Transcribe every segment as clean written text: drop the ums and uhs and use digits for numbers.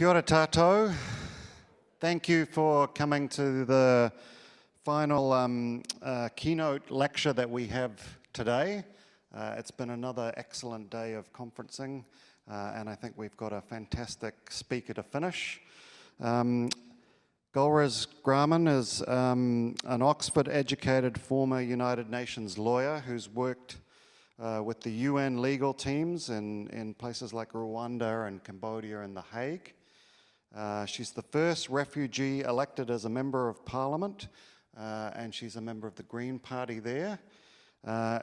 Kia ora tātou. Thank you for coming to the final keynote lecture that we have today. It's been another excellent day of conferencing, and I think we've got a fantastic speaker to finish. Golriz Ghahraman is an Oxford-educated former United Nations lawyer who's worked with the UN legal teams in places like Rwanda and Cambodia and The Hague. She's the first refugee elected as a member of parliament, and she's a member of the Green Party there.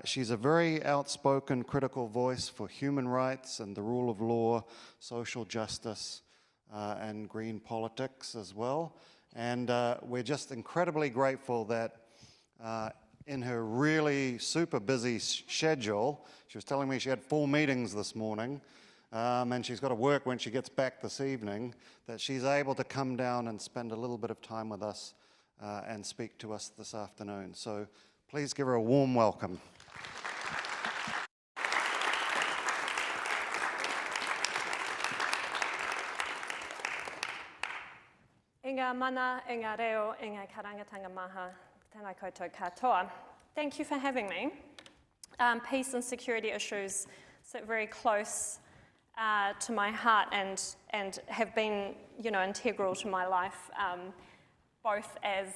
She's a very outspoken critical voice for human rights and the rule of law, social justice, and green politics as well. And we're just incredibly grateful that in her really super busy schedule, she was telling me she had 4 meetings this morning, and she's got to work when she gets back this evening, that she's able to come down and spend a little bit of time with us and speak to us this afternoon. So please give her a warm welcome. Inga mana, inga reo, inga karangatanga maha, tēnā koutou katoa. Thank you for having me. Peace and security issues sit very close to my heart and have been, integral to my life, both as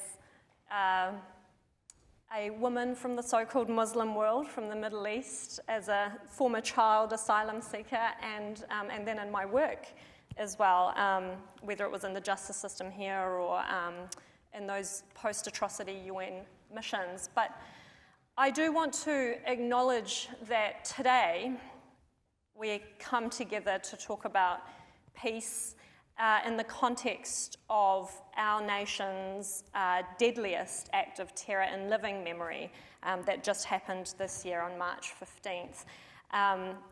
a woman from the so-called Muslim world, from the Middle East, as a former child asylum seeker, and then in my work as well, whether it was in the justice system here or in those post-atrocity UN missions. But I do want to acknowledge that today we come together to talk about peace in the context of our nation's deadliest act of terror in living memory that just happened this year on March 15th.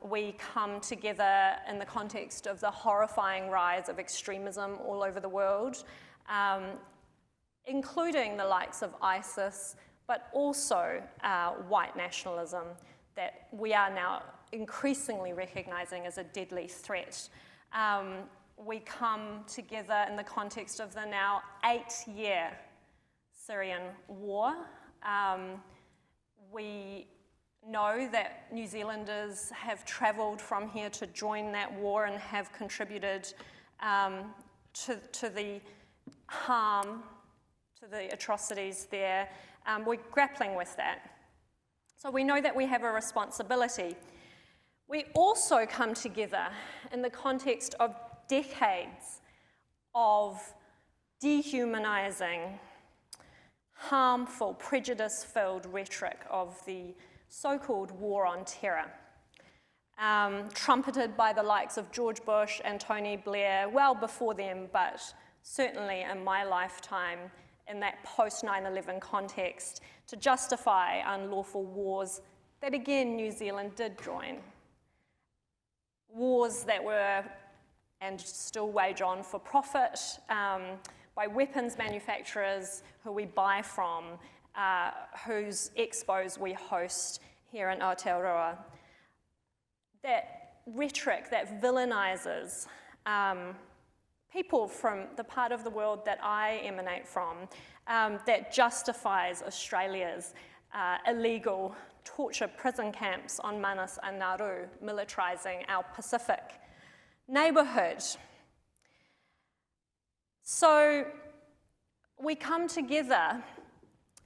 We come together in the context of the horrifying rise of extremism all over the world, including the likes of ISIS, but also white nationalism that we are now increasingly recognizing as a deadly threat. We come together in the context of the now 8-year Syrian war. We know that New Zealanders have travelled from here to join that war and have contributed to the harm, to the atrocities there. We're grappling with that. So we know that we have a responsibility. We also come together in the context of decades of dehumanizing, harmful, prejudice-filled rhetoric of the so-called war on terror, trumpeted by the likes of George Bush and Tony Blair, well before them, but certainly in my lifetime, in that post-9/11 context, to justify unlawful wars that, again, New Zealand did join. Wars that were, and still wage on for profit, by weapons manufacturers who we buy from, whose expos we host here in Aotearoa. That rhetoric that villainizes people from the part of the world that I emanate from, that justifies Australia's illegal torture prison camps on Manus and Nauru, militarising our Pacific neighbourhood. So we come together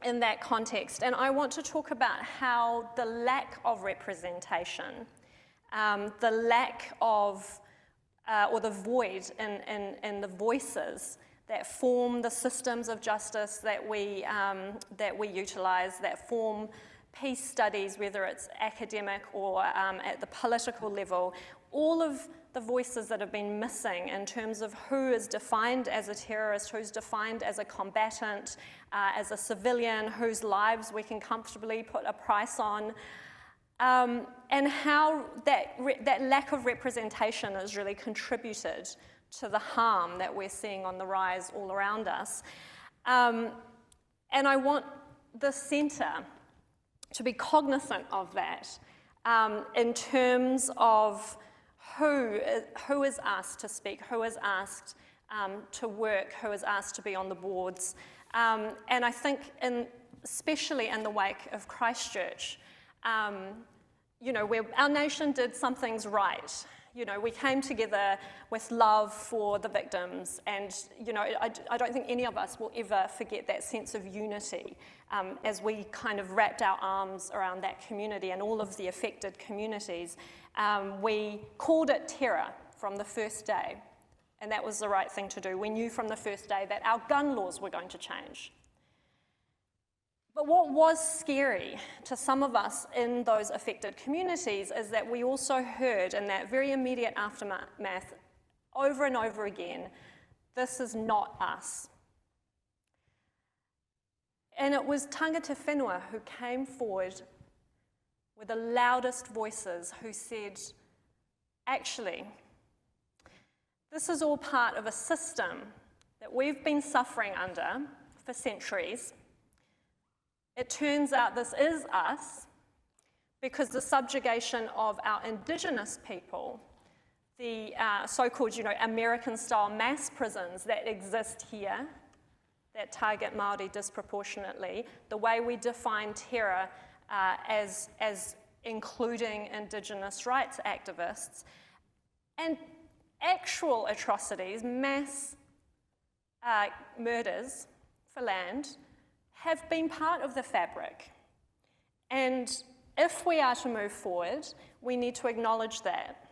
in that context, and I want to talk about how the lack of representation, the lack of or the void in the voices that form the systems of justice that we utilise, that form peace studies, whether it's academic or at the political level, all of the voices that have been missing in terms of who is defined as a terrorist, who's defined as a combatant, as a civilian, whose lives we can comfortably put a price on, and how that lack of representation has really contributed to the harm that we're seeing on the rise all around us. And I want the centre to be cognizant of that in terms of who is asked to speak, who is asked to work, who is asked to be on the boards. And I think, especially in the wake of Christchurch, where our nation did some things right. We came together with love for the victims, and I don't think any of us will ever forget that sense of unity as we kind of wrapped our arms around that community and all of the affected communities. We called it terror from the first day, and that was the right thing to do. We knew from the first day that our gun laws were going to change. But what was scary to some of us in those affected communities is that we also heard in that very immediate aftermath over and over again, this is not us. And it was tangata whenua who came forward with the loudest voices who said, actually, this is all part of a system that we've been suffering under for centuries. It turns out this is us because the subjugation of our Indigenous people, the so-called, American-style mass prisons that exist here, that target Māori disproportionately, the way we define terror as including Indigenous rights activists, and actual atrocities, mass murders for land, have been part of the fabric. And if we are to move forward, we need to acknowledge that.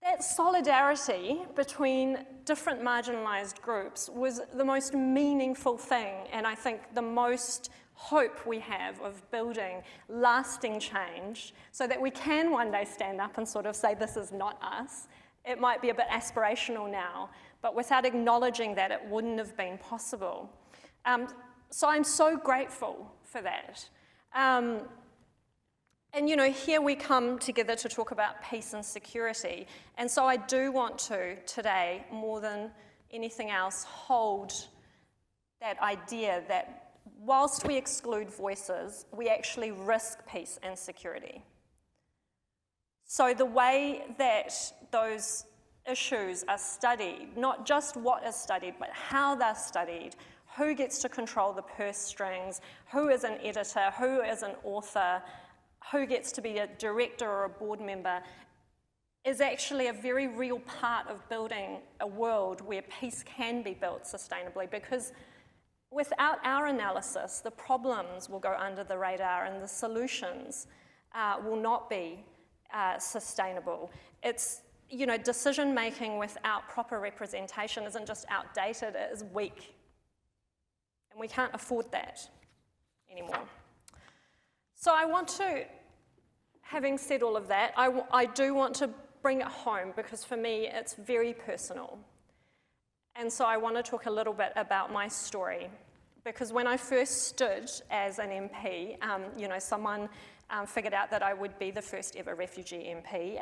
That solidarity between different marginalised groups was the most meaningful thing, and I think the most hope we have of building lasting change so that we can one day stand up and sort of say, this is not us. It might be a bit aspirational now, but without acknowledging that, it wouldn't have been possible. So I'm so grateful for that. And here we come together to talk about peace and security. And so I do want to, today, more than anything else, hold that idea that whilst we exclude voices, we actually risk peace and security. So the way that those issues are studied, not just what is studied, but how they're studied, who gets to control the purse strings, who is an editor, who is an author, who gets to be a director or a board member, is actually a very real part of building a world where peace can be built sustainably, because without our analysis, the problems will go under the radar and the solutions will not be sustainable. It's, decision-making without proper representation isn't just outdated, it is weak. And we can't afford that anymore. So I want to, having said all of that, I do want to bring it home, because for me it's very personal. And so I want to talk a little bit about my story, because when I first stood as an MP, someone figured out that I would be the first ever refugee MP,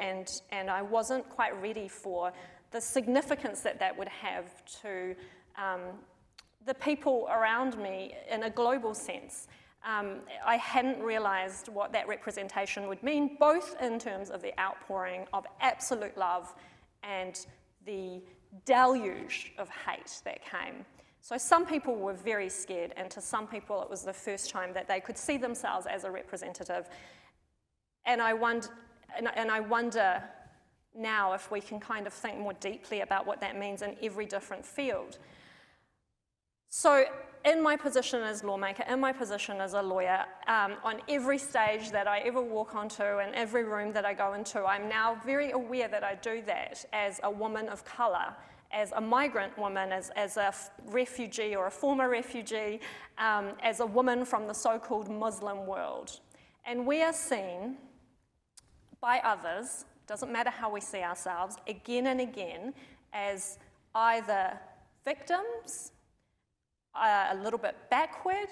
and I wasn't quite ready for the significance that that would have to the people around me in a global sense. I hadn't realised what that representation would mean, both in terms of the outpouring of absolute love and the deluge of hate that came. So some people were very scared, and to some people it was the first time that they could see themselves as a representative. And I wonder now if we can kind of think more deeply about what that means in every different field. So in my position as lawmaker, in my position as a lawyer, on every stage that I ever walk onto and every room that I go into, I'm now very aware that I do that as a woman of colour, as a migrant woman, as a refugee or a former refugee, as a woman from the so-called Muslim world. And we are seen by others, doesn't matter how we see ourselves, again and again, as either victims, a little bit backward,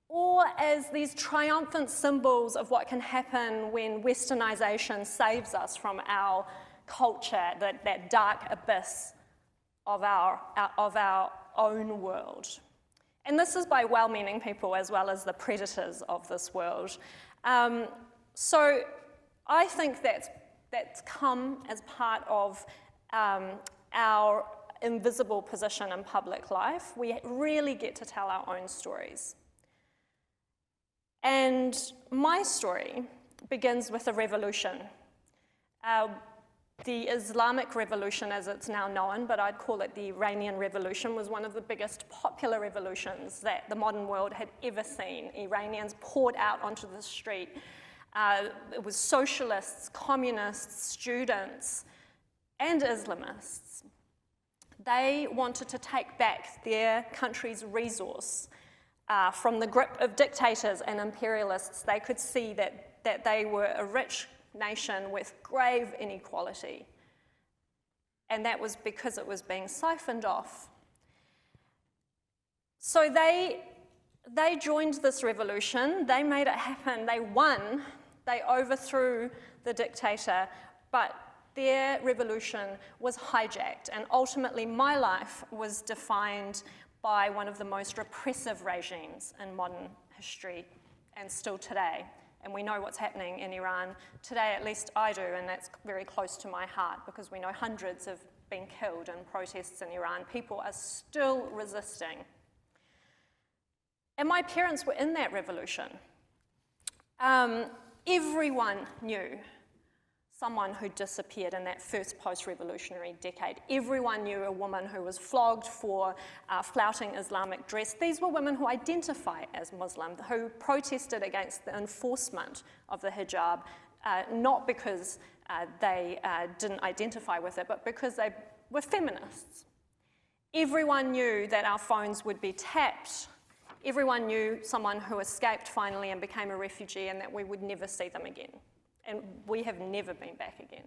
or as these triumphant symbols of what can happen when westernisation saves us from our culture, that dark abyss of our own world. And this is by well-meaning people as well as the predators of this world. So I think that's come as part of our invisible position in public life. We really get to tell our own stories. And my story begins with a revolution. The Islamic Revolution, as it's now known, but I'd call it the Iranian Revolution, was one of the biggest popular revolutions that the modern world had ever seen. Iranians poured out onto the street. It was socialists, communists, students, and Islamists. They wanted to take back their country's resource from the grip of dictators and imperialists. They could see that they were a rich nation with grave inequality. And that was because it was being siphoned off. So they joined this revolution. They made it happen. They won. They overthrew the dictator. But their revolution was hijacked. And ultimately, my life was defined by one of the most repressive regimes in modern history, and still today. And we know what's happening in Iran today, at least I do, and that's very close to my heart because we know hundreds have been killed in protests in Iran. People are still resisting. And my parents were in that revolution. Everyone knew someone who disappeared in that first post-revolutionary decade. Everyone knew a woman who was flogged for flouting Islamic dress. These were women who identify as Muslim, who protested against the enforcement of the hijab, not because they didn't identify with it, but because they were feminists. Everyone knew that our phones would be tapped. Everyone knew someone who escaped finally and became a refugee, and that we would never see them again. And we have never been back again.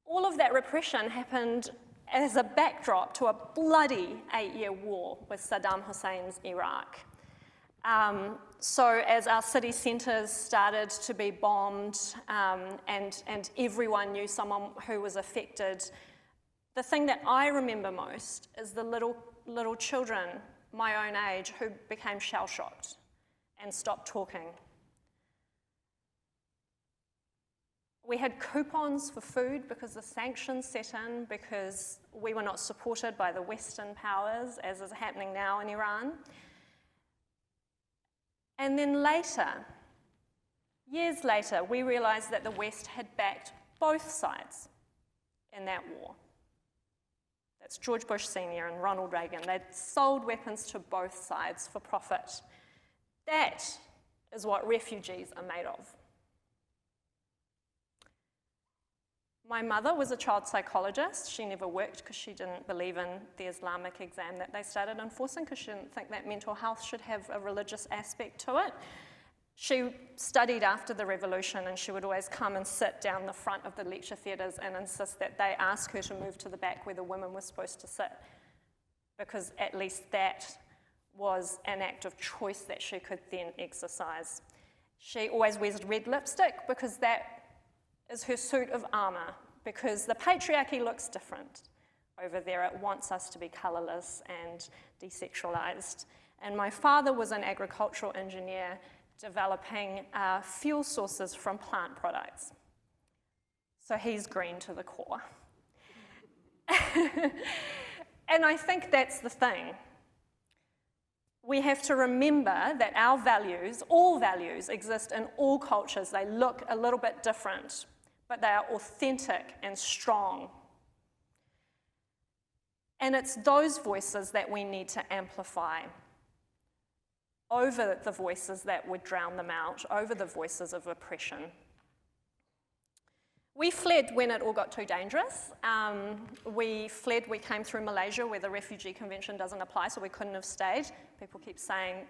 All of that repression happened as a backdrop to a bloody 8-year war with Saddam Hussein's Iraq. So as our city centres started to be bombed and everyone knew someone who was affected, the thing that I remember most is the little children my own age who became shell-shocked and stopped talking. We had coupons for food because the sanctions set in, because we were not supported by the Western powers, as is happening now in Iran. And then later, years later, we realised that the West had backed both sides in that war. That's George Bush Sr. and Ronald Reagan. They'd sold weapons to both sides for profit. That is what refugees are made of. My mother was a child psychologist. She never worked because she didn't believe in the Islamic exam that they started enforcing, because she didn't think that mental health should have a religious aspect to it. She studied after the revolution, and she would always come and sit down the front of the lecture theatres and insist that they ask her to move to the back where the women were supposed to sit, because at least that was an act of choice that she could then exercise. She always wears red lipstick because that is her suit of armour, because the patriarchy looks different over there. It wants us to be colourless and desexualised. And my father was an agricultural engineer developing fuel sources from plant products. So he's green to the core. And I think that's the thing. We have to remember that our values, all values, exist in all cultures. They look a little bit different, but they are authentic and strong. And it's those voices that we need to amplify over the voices that would drown them out, over the voices of oppression. We fled when it all got too dangerous. We came through Malaysia where the Refugee Convention doesn't apply, so we couldn't have stayed. People keep saying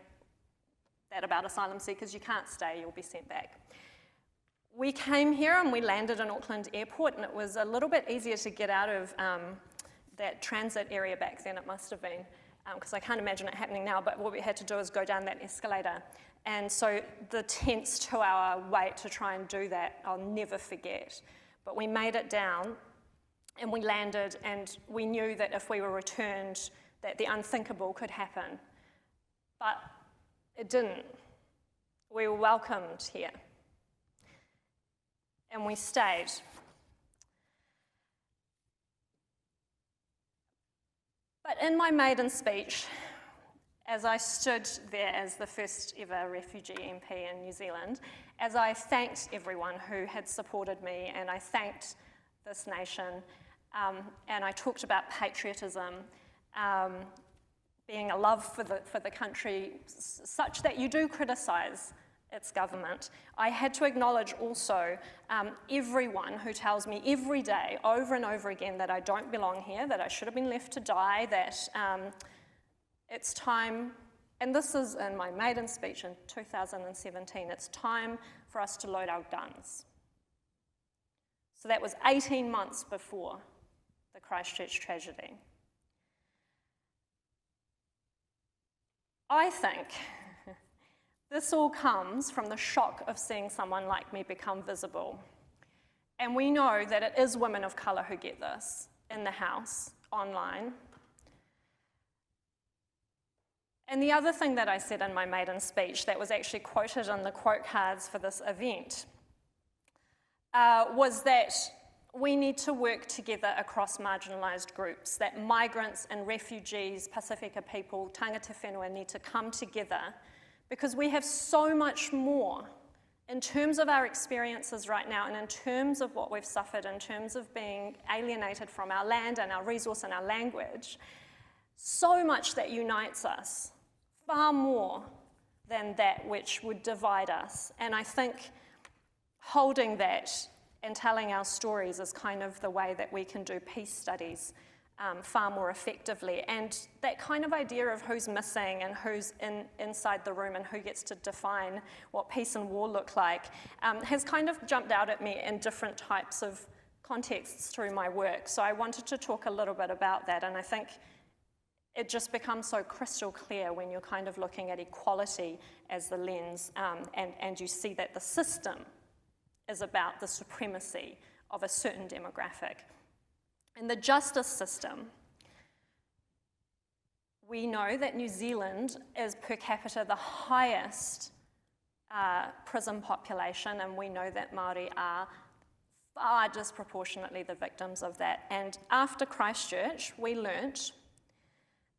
that about asylum seekers, you can't stay, you'll be sent back. We came here and we landed in Auckland Airport, and it was a little bit easier to get out of that transit area back then, it must have been, because I can't imagine it happening now, but what we had to do is go down that escalator. And so the tense 2-hour wait to try and do that, I'll never forget. But we made it down and we landed, and we knew that if we were returned, that the unthinkable could happen. But it didn't. We were welcomed here. and we stayed. But in my maiden speech, as I stood there as the first ever refugee MP in New Zealand, as I thanked everyone who had supported me, and I thanked this nation, and I talked about patriotism, being a love for the country, such that you do criticise its government. I had to acknowledge also everyone who tells me every day, over and over again, that I don't belong here, that I should have been left to die, that it's time, and this is in my maiden speech in 2017, it's time for us to load our guns. So that was 18 months before the Christchurch tragedy. I think this all comes from the shock of seeing someone like me become visible. And we know that it is women of colour who get this, in the House, online. And the other thing that I said in my maiden speech that was actually quoted in the quote cards for this event was that we need to work together across marginalised groups, that migrants and refugees, Pasifika people, tangata whenua need to come together because we have so much more in terms of our experiences right now and in terms of what we've suffered, in terms of being alienated from our land and our resource and our language, so much that unites us, far more than that which would divide us. And I think holding that and telling our stories is kind of the way that we can do peace studies far more effectively. And that kind of idea of who's missing and who's inside the room and who gets to define what peace and war look like has kind of jumped out at me in different types of contexts through my work. So I wanted to talk a little bit about that, and I think it just becomes so crystal clear when you're kind of looking at equality as the lens, and you see that the system is about the supremacy of a certain demographic. In the justice system, we know that New Zealand is per capita the highest prison population, and we know that Māori are far disproportionately the victims of that. And after Christchurch, we learnt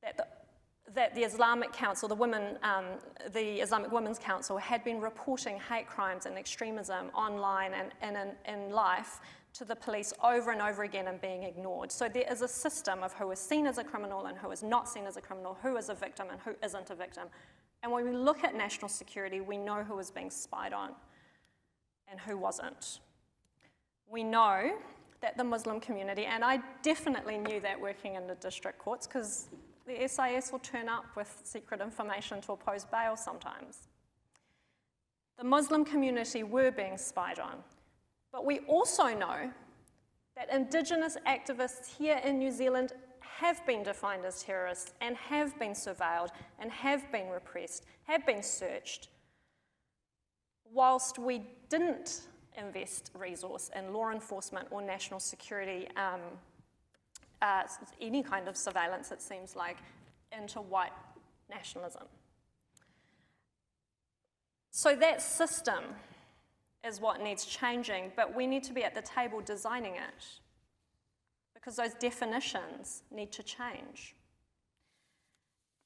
that the Islamic Council, the Islamic Women's Council, had been reporting hate crimes and extremism online and in life to the police over and over again and being ignored. So there is a system of who is seen as a criminal and who is not seen as a criminal, who is a victim and who isn't a victim. And when we look at national security, we know who is being spied on and who wasn't. We know that the Muslim community, and I definitely knew that working in the district courts, because the SIS will turn up with secret information to oppose bail sometimes. The Muslim community were being spied on. But we also know that Indigenous activists here in New Zealand have been defined as terrorists and have been surveilled and have been repressed, have been searched, whilst we didn't invest resource in law enforcement or national security, any kind of surveillance, it seems like, into white nationalism. So that system is what needs changing, but we need to be at the table designing it because those definitions need to change.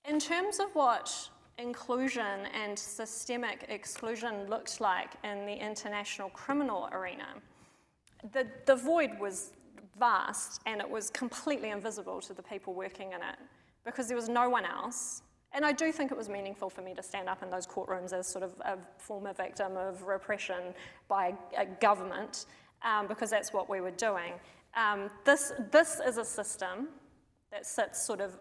In terms of what inclusion and systemic exclusion looked like in the international criminal arena, the void was vast and it was completely invisible to the people working in it because there was no one else. And I do think it was meaningful for me to stand up in those courtrooms as sort of a former victim of repression by a government, because that's what we were doing. This is a system that sits sort of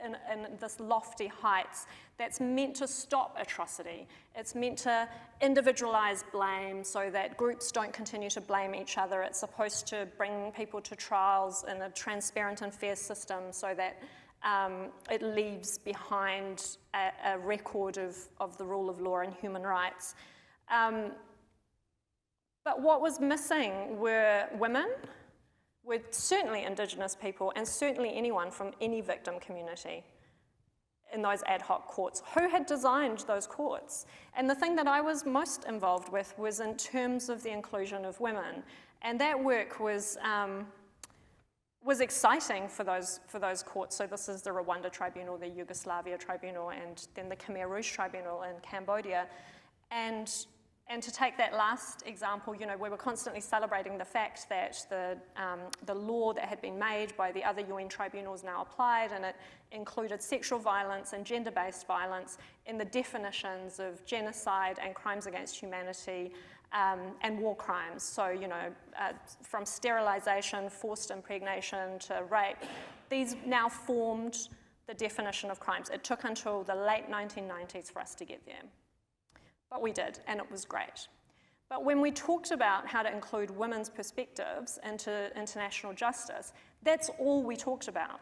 in this lofty heights that's meant to stop atrocity. It's meant to individualise blame so that groups don't continue to blame each other. It's supposed to bring people to trials in a transparent and fair system so that it leaves behind a record of the rule of law and human rights. But what was missing were women, with certainly Indigenous people, and certainly anyone from any victim community. in those ad hoc courts. Who had designed those courts? And the thing that I was most involved with was in terms of the inclusion of women. And that work was exciting for those courts. So this is the Rwanda Tribunal, the Yugoslavia Tribunal, and then the Khmer Rouge Tribunal in Cambodia. And to take that last example, you know, we were constantly celebrating the fact that the law that had been made by the other UN tribunals now applied, and it included sexual violence and gender-based violence in the definitions of genocide and crimes against humanity and war crimes. So, you know, from sterilization, forced impregnation to rape, these now formed the definition of crimes. It took until the late 1990s for us to get there. But we did, and it was great. But when we talked about how to include women's perspectives into international justice, that's all we talked about.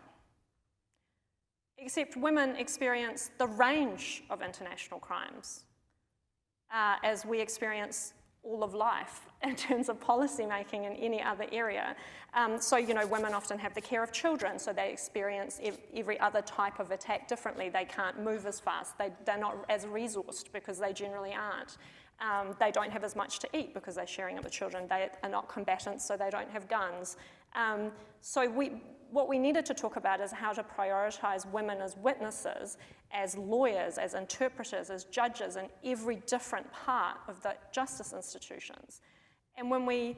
Except women experience the range of international crimes as we experience all of life in terms of policy making in any other area. So, you know, women often have the care of children, so they experience every other type of attack differently. They can't move as fast. They're not as resourced because they generally aren't. They don't have as much to eat because they're sharing it with children. They are not combatants, so they don't have guns. So what we needed to talk about is how to prioritize women as witnesses, as lawyers, as interpreters, as judges in every different part of the justice institutions. And when we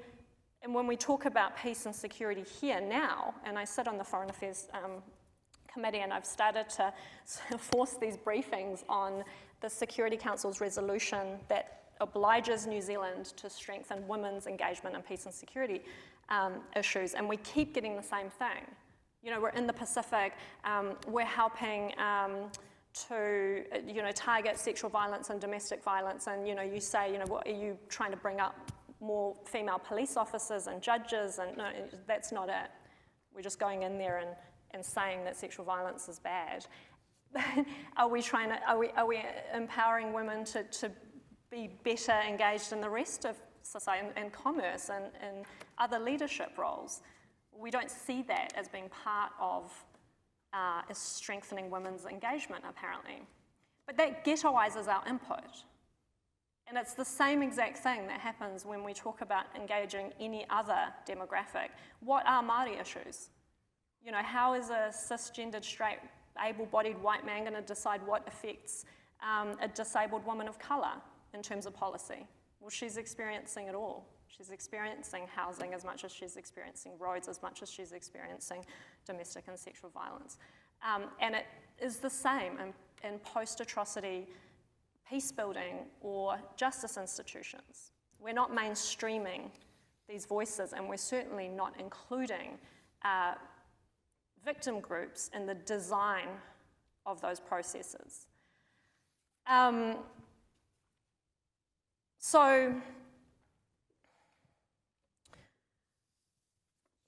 talk about peace and security here now, and I sit on the Foreign Affairs Committee, and I've started to force these briefings on the Security Council's resolution that obliges New Zealand to strengthen women's engagement in peace and security issues, and we keep getting the same thing. You know, we're in the Pacific, we're helping to, you know, target sexual violence and domestic violence, and, you know, you say, you know, what are you trying to bring up more female police officers and judges? And no, that's not it. We're just going in there and saying that sexual violence is bad. Are we empowering women to be better engaged in the rest of society and commerce and other leadership roles? We don't see that as being part of strengthening women's engagement, apparently. But that ghettoizes our input. And it's the same exact thing that happens when we talk about engaging any other demographic. What are Māori issues? You know, how is a cisgendered, straight, able-bodied white man going to decide what affects a disabled woman of colour in terms of policy? Well, she's experiencing it all. She's experiencing housing as much as she's experiencing roads, as much as she's experiencing domestic and sexual violence. And it is the same in post-atrocity peace building or justice institutions. We're not mainstreaming these voices, and we're certainly not including victim groups in the design of those processes.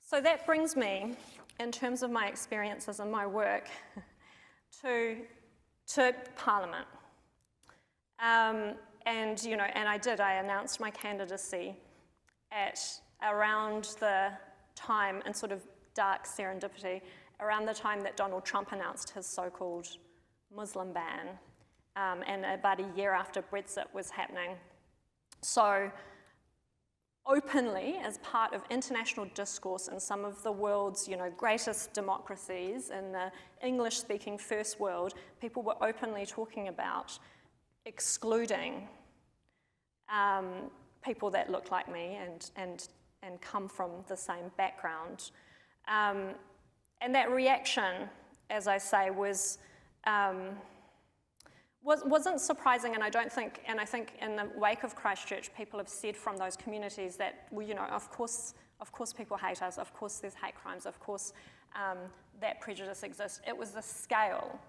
So that brings me, in terms of my experiences and my work, to Parliament. And, you know, I announced my candidacy at around the time, and sort of dark serendipity, around the time that Donald Trump announced his so-called Muslim ban, and about a year after Brexit was happening. So openly, as part of international discourse in some of the world's, you know, greatest democracies in the English-speaking first world, people were openly talking about excluding people that look like me and come from the same background. And that reaction, as I say, wasn't surprising, and I think in the wake of Christchurch, people have said from those communities that, well, you know, of course people hate us, of course there's hate crimes, of course that prejudice exists. It was the scale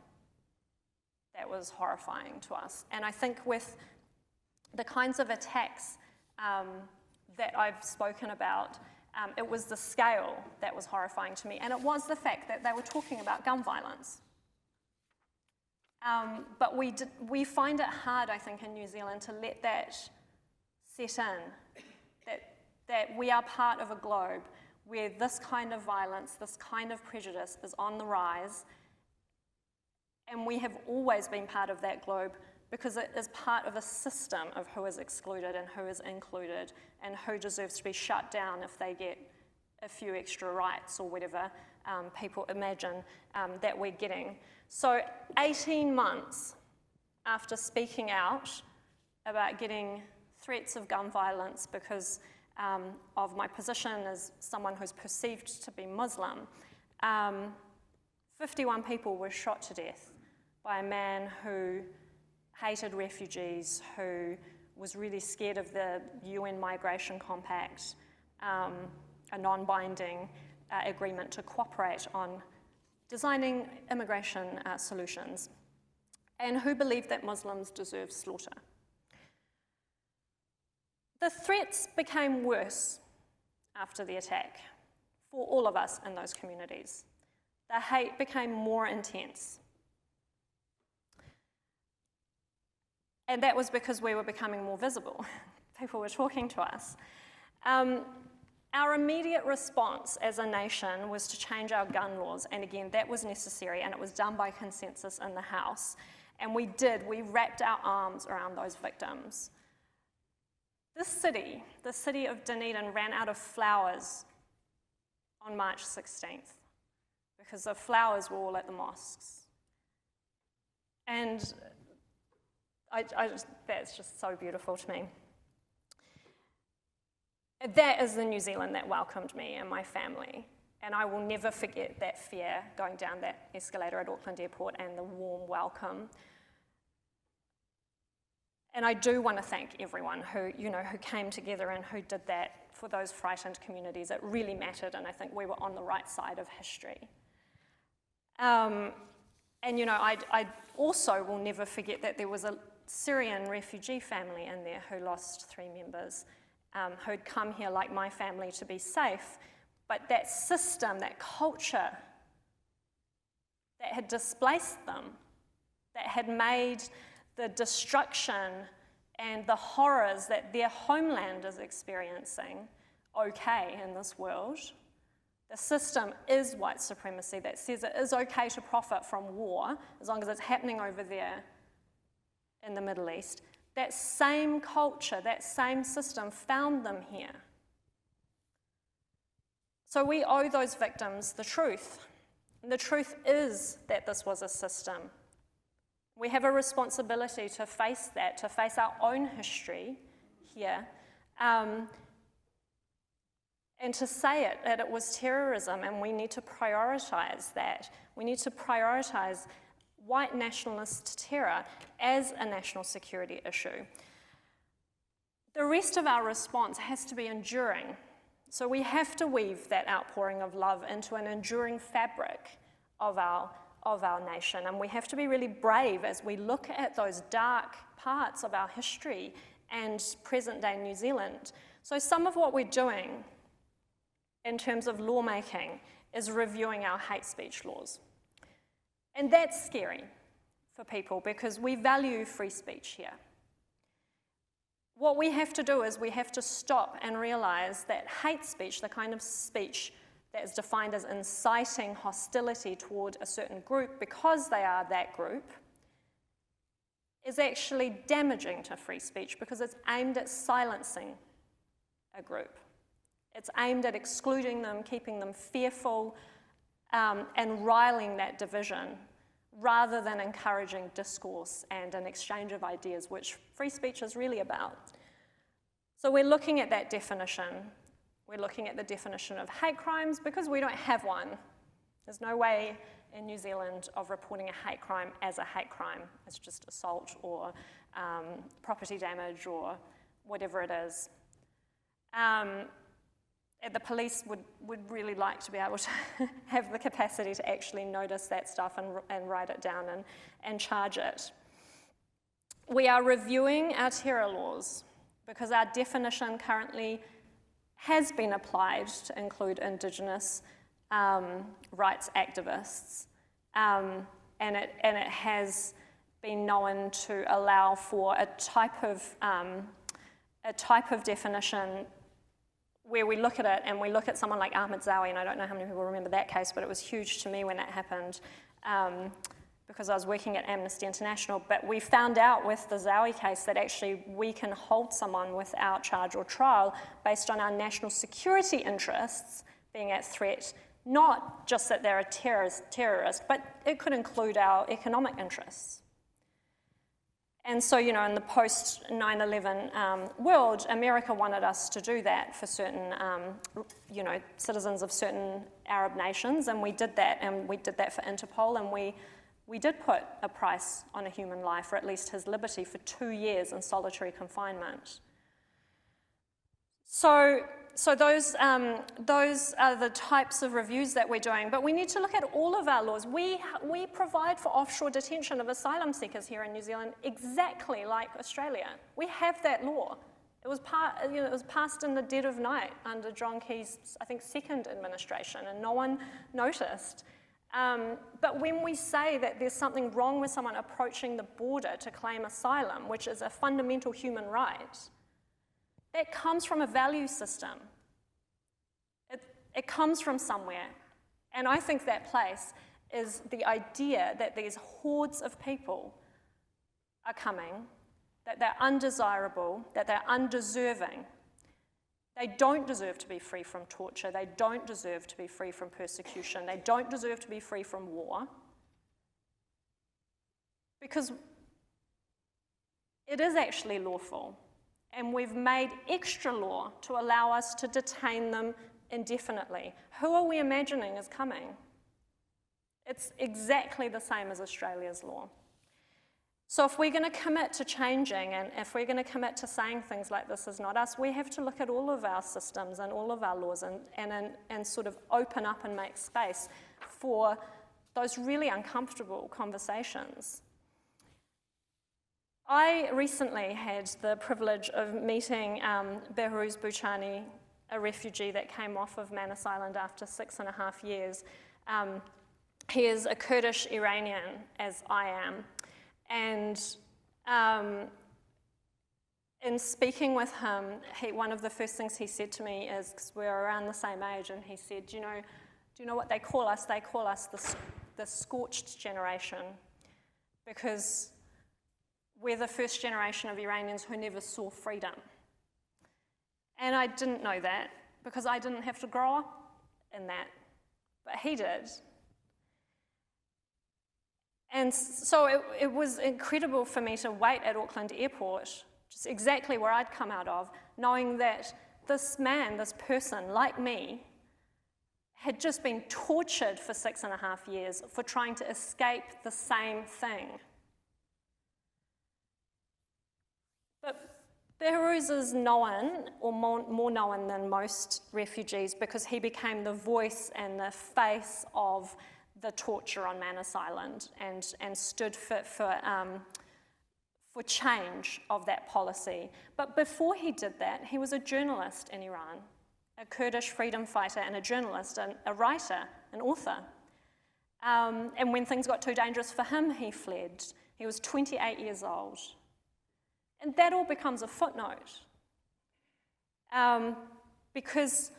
that was horrifying to us. And I think with the kinds of attacks that I've spoken about, it was the scale that was horrifying to me, and it was the fact that they were talking about gun violence. But we find it hard, I think, in New Zealand to let that set in, that we are part of a globe where this kind of violence, this kind of prejudice is on the rise, And we have always been part of that globe because it is part of a system of who is excluded and who is included and who deserves to be shut down if they get a few extra rights or whatever people imagine that we're getting. So 18 months after speaking out about getting threats of gun violence because of my position as someone who's perceived to be Muslim, 51 people were shot to death by a man who hated refugees, who was really scared of the UN Migration Compact, a non-binding agreement to cooperate on designing immigration solutions, and who believed that Muslims deserve slaughter. The threats became worse after the attack for all of us in those communities. The hate became more intense. And that was because we were becoming more visible. People were talking to us. Our immediate response as a nation was to change our gun laws, and again, that was necessary, and it was done by consensus in the House. And we wrapped our arms around those victims. This city, the city of Dunedin, ran out of flowers on March 16th because the flowers were all at the mosques. And that's just so beautiful to me. That is the New Zealand that welcomed me and my family. And I will never forget that fear going down that escalator at Auckland Airport and the warm welcome. And I do want to thank everyone who came together and who did that for those frightened communities. It really mattered, and I think we were on the right side of history. I also will never forget that there was a Syrian refugee family in there who lost 3 members, who'd come here like my family to be safe, but that system, that culture that had displaced them, that had made the destruction and the horrors that their homeland is experiencing okay in this world. The system is white supremacy that says it is okay to profit from war as long as it's happening over there in the Middle East. That same culture, that same system found them here. So we owe those victims the truth. And the truth is that this was a system. We have a responsibility to face that, to face our own history here, and to say it, that it was terrorism, and we need to prioritize that. We need to prioritize white nationalist terror as a national security issue. The rest of our response has to be enduring. So we have to weave that outpouring of love into an enduring fabric of our nation, and we have to be really brave as we look at those dark parts of our history and present-day New Zealand. So some of what we're doing in terms of lawmaking is reviewing our hate speech laws. And that's scary for people because we value free speech here. What we have to do is we have to stop and realize that hate speech, the kind of speech that is defined as inciting hostility toward a certain group because they are that group, is actually damaging to free speech because it's aimed at silencing a group. It's aimed at excluding them, keeping them fearful, and riling that division rather than encouraging discourse and an exchange of ideas, which free speech is really about. So we're looking at that definition. We're looking at the definition of hate crimes because we don't have one. There's no way in New Zealand of reporting a hate crime as a hate crime. It's just assault or property damage or whatever it is. The police would really like to be able to have the capacity to actually notice that stuff and write it down and charge it. We are reviewing our terror laws because our definition currently has been applied to include Indigenous rights activists, and it has been known to allow for a type of definition where we look at it and we look at someone like Ahmed Zawi, and I don't know how many people remember that case, but it was huge to me when it happened, because I was working at Amnesty International, but we found out with the Zowie case that actually we can hold someone without charge or trial based on our national security interests being at threat, not just that they're a terrorist, but it could include our economic interests. And so, you know, in the post 9/11 world, America wanted us to do that for certain, you know, citizens of certain Arab nations, and we did that for Interpol, and we did put a price on a human life, or at least his liberty, for 2 years in solitary confinement. So those are the types of reviews that we're doing, but we need to look at all of our laws. We provide for offshore detention of asylum seekers here in New Zealand exactly like Australia. We have that law. It was passed in the dead of night under John Key's, I think, second administration, and no one noticed. But when we say that there's something wrong with someone approaching the border to claim asylum, which is a fundamental human right, that comes from a value system. It comes from somewhere. And I think that place is the idea that these hordes of people are coming, that they're undesirable, that they're undeserving. They don't deserve to be free from torture. They don't deserve to be free from persecution. They don't deserve to be free from war. Because it is actually lawful. And we've made extra law to allow us to detain them indefinitely. Who are we imagining is coming? It's exactly the same as Australia's law. So if we're going to commit to changing, and if we're going to commit to saying things like this is not us, we have to look at all of our systems and all of our laws and sort of open up and make space for those really uncomfortable conversations. I recently had the privilege of meeting Golriz Ghahraman, a refugee that came off of Manus Island after 6.5 years. He is a Kurdish Iranian, as I am. And in speaking with him, one of the first things he said to me is, because we're around the same age, and he said, do you know what they call us? They call us the scorched generation, because we're the first generation of Iranians who never saw freedom. And I didn't know that, because I didn't have to grow up in that, but he did. And so it was incredible for me to wait at Auckland Airport, just exactly where I'd come out of, knowing that this man, this person, like me, had just been tortured for 6.5 years for trying to escape the same thing. But Golriz is known, or more known than most refugees, because he became the voice and the face of the torture on Manus Island, and stood for change of that policy. But before he did that, he was a journalist in Iran, a Kurdish freedom fighter and a journalist, and a writer, an author. And when things got too dangerous for him, he fled. He was 28 years old. And that all becomes a footnote. Because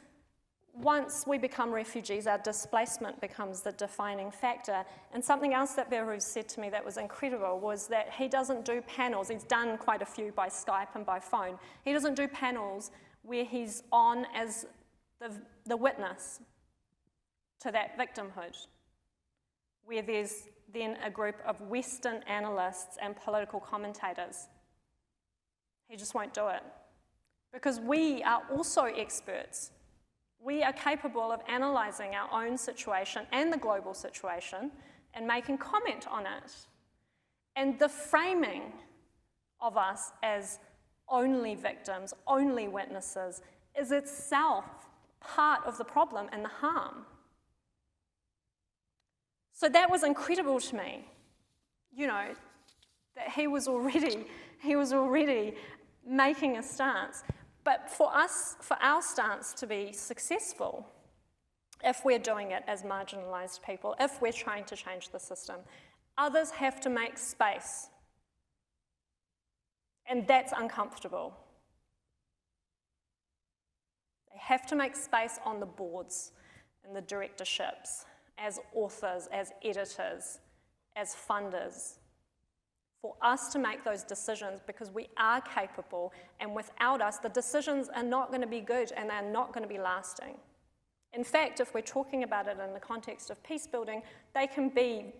once we become refugees, our displacement becomes the defining factor. And something else that Golriz said to me that was incredible was that he doesn't do panels. He's done quite a few by Skype and by phone. He doesn't do panels where he's on as the witness to that victimhood, where there's then a group of Western analysts and political commentators. He just won't do it. Because we are also experts. We are capable of analysing our own situation and the global situation and making comment on it. And the framing of us as only victims, only witnesses, is itself part of the problem and the harm. So that was incredible to me, that he was already making a stance. But for our stance to be successful, if we're doing it as marginalised people, if we're trying to change the system, others have to make space. And that's uncomfortable. They have to make space on the boards and the directorships, as authors, as editors, as funders for us to make those decisions, because we are capable, and without us, the decisions are not going to be good and they're not going to be lasting. In fact, if we're talking about it in the context of peace building, they can be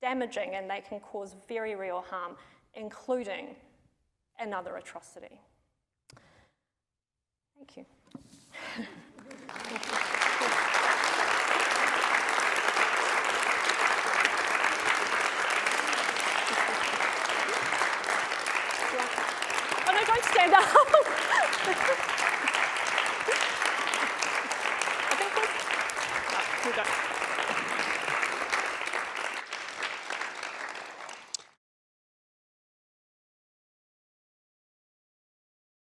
damaging and they can cause very real harm, including another atrocity. Thank you. Oh no, don't stand up. I think we're... Oh, here we go.